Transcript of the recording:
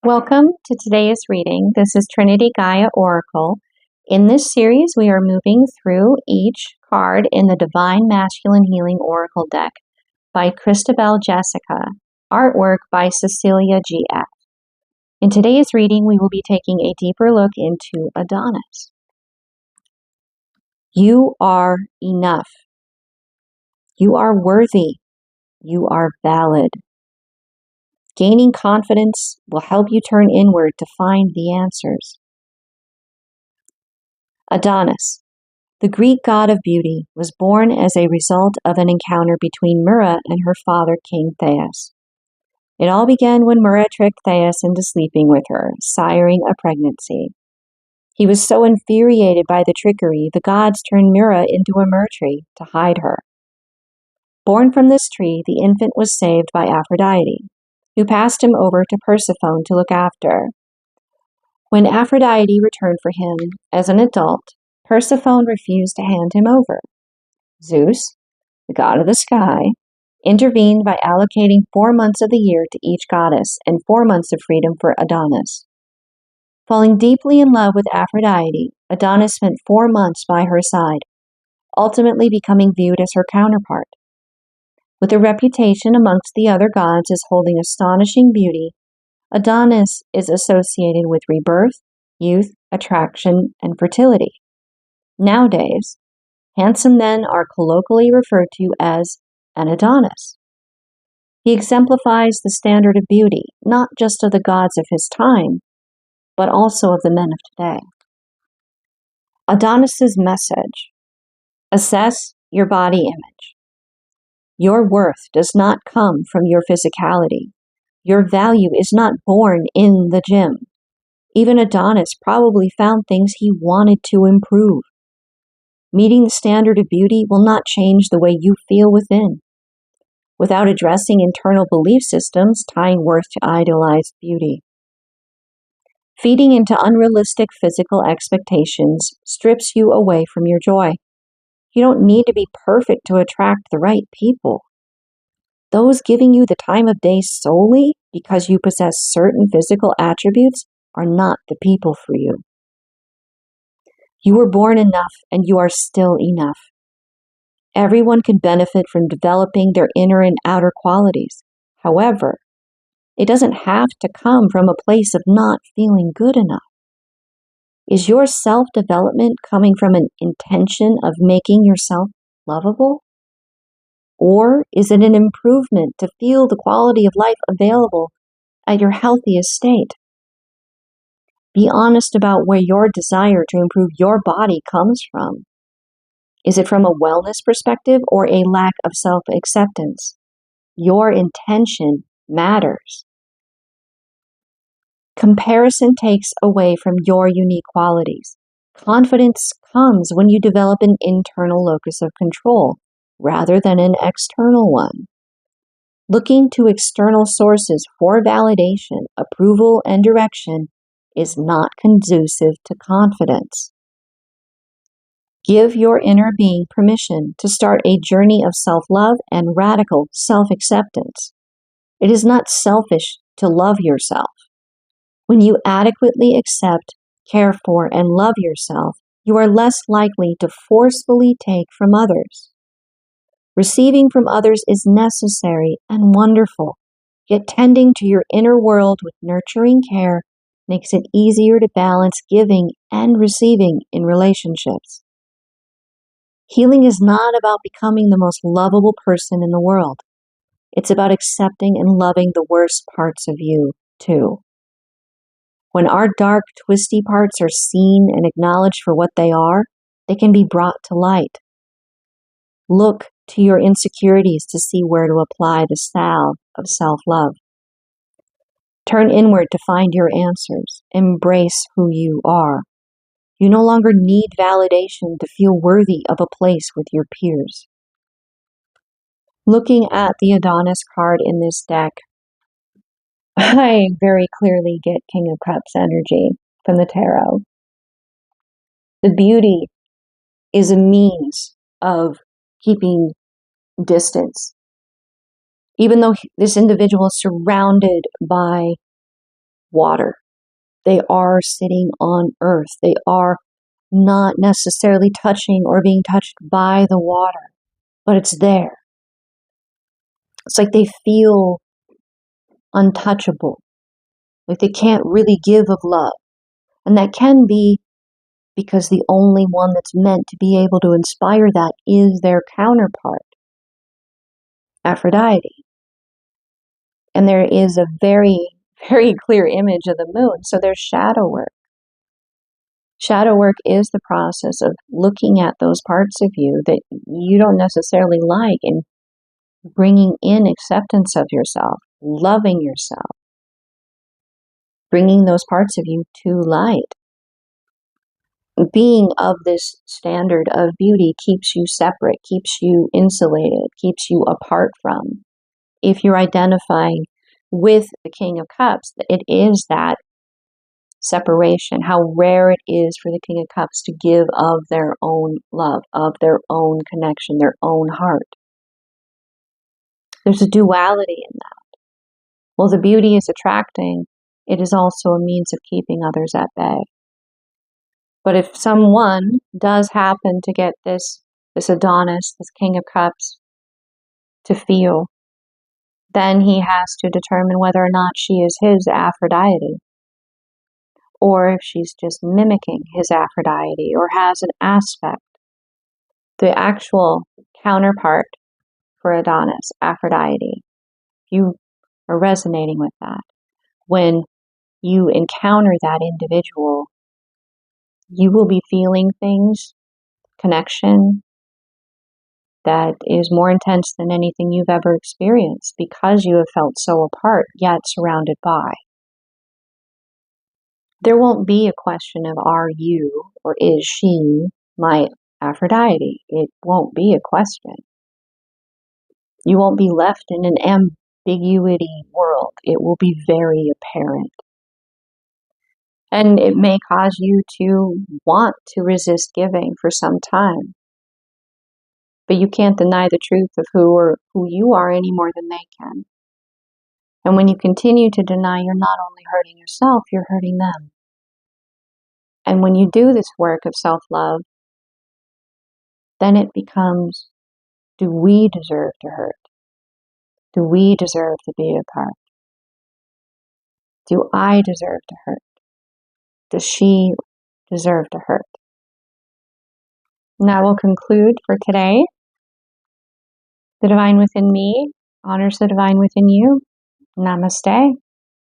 Welcome to today's reading. This is TrinityGaiaOracle. In this series, we are moving through each card in the Divine Masculine Healing Oracle deck by Christabel Jessica, artwork by Cecilia G.F. In today's reading, we will be taking a deeper look into Adonis. You are enough. You are worthy. You are valid. Gaining confidence will help you turn inward to find the answers. Adonis, the Greek god of beauty, was born as a result of an encounter between Myrrha and her father, King Thais. It all began when Myrrha tricked Thais into sleeping with her, siring a pregnancy. He was so infuriated by the trickery, the gods turned Myrrha into a myrrh tree to hide her. Born from this tree, the infant was saved by Aphrodite, who passed him over to Persephone to look after. When Aphrodite returned for him as an adult, Persephone refused to hand him over. Zeus, the god of the sky, intervened by allocating 4 months of the year to each goddess and 4 months of freedom for Adonis. Falling deeply in love with Aphrodite, Adonis spent 4 months by her side, ultimately becoming viewed as her counterpart. With a reputation amongst the other gods as holding astonishing beauty, Adonis is associated with rebirth, youth, attraction, and fertility. Nowadays, handsome men are colloquially referred to as an Adonis. He exemplifies the standard of beauty, not just of the gods of his time, but also of the men of today. Adonis's message: assess your body image. Your worth does not come from your physicality. Your value is not born in the gym. Even Adonis probably found things he wanted to improve. Meeting the standard of beauty will not change the way you feel within. Without addressing internal belief systems tying worth to idealized beauty. Feeding into unrealistic physical expectations strips you away from your joy. You don't need to be perfect to attract the right people. Those giving you the time of day solely because you possess certain physical attributes are not the people for you. You were born enough and you are still enough. Everyone can benefit from developing their inner and outer qualities. However, it doesn't have to come from a place of not feeling good enough. Is your self-development coming from an intention of making yourself lovable? Or is it an improvement to feel the quality of life available at your healthiest state? Be honest about where your desire to improve your body comes from. Is it from a wellness perspective or a lack of self-acceptance? Your intention matters. Comparison takes away from your unique qualities. Confidence comes when you develop an internal locus of control rather than an external one. Looking to external sources for validation, approval, and direction is not conducive to confidence. Give your inner being permission to start a journey of self-love and radical self-acceptance. It is not selfish to love yourself. When you adequately accept, care for, and love yourself, you are less likely to forcefully take from others. Receiving from others is necessary and wonderful, yet tending to your inner world with nurturing care makes it easier to balance giving and receiving in relationships. Healing is not about becoming the most lovable person in the world. It's about accepting and loving the worst parts of you, too. When our dark, twisty parts are seen and acknowledged for what they are, they can be brought to light. Look to your insecurities to see where to apply the salve of self-love. Turn inward to find your answers. Embrace who you are. You no longer need validation to feel worthy of a place with your peers. Looking at the Adonis card in this deck, I very clearly get King of Cups energy from the tarot. The beauty is a means of keeping distance. Even though this individual is surrounded by water. They are sitting on earth. They are not necessarily touching or being touched by the water, but it's there. It's like they feel untouchable, like they can't really give of love. And that can be because the only one that's meant to be able to inspire that is their counterpart, Aphrodite. And there is a very, very clear image of the moon. So there's shadow work. Shadow work is the process of looking at those parts of you that you don't necessarily like and bringing in acceptance of yourself, loving yourself, bringing those parts of you to light. Being of this standard of beauty keeps you separate, keeps you insulated, keeps you apart from. If you're identifying with the King of Cups, it is that separation, how rare it is for the King of Cups to give of their own love, of their own connection, their own heart. There's a duality in that. While the beauty is attracting, it is also a means of keeping others at bay. But if someone does happen to get this Adonis, this King of Cups, to feel, then he has to determine whether or not she is his Aphrodite, or if she's just mimicking his Aphrodite, or has an aspect. The actual counterpart for Adonis, Aphrodite, you are resonating with that. When you encounter that individual, you will be feeling things, connection, that is more intense than anything you've ever experienced because you have felt so apart, yet surrounded by. There won't be a question of are you or is she my Aphrodite? It won't be a question. You won't be left in an ambiguity world. It will be very apparent. And it may cause you to want to resist giving for some time. But you can't deny the truth of who you are any more than they can. And when you continue to deny, you're not only hurting yourself, you're hurting them. And when you do this work of self-love, then it becomes, do we deserve to hurt? Do we deserve to be apart? Do I deserve to hurt? Does she deserve to hurt? And that will conclude for today. The divine within me honors the divine within you. Namaste.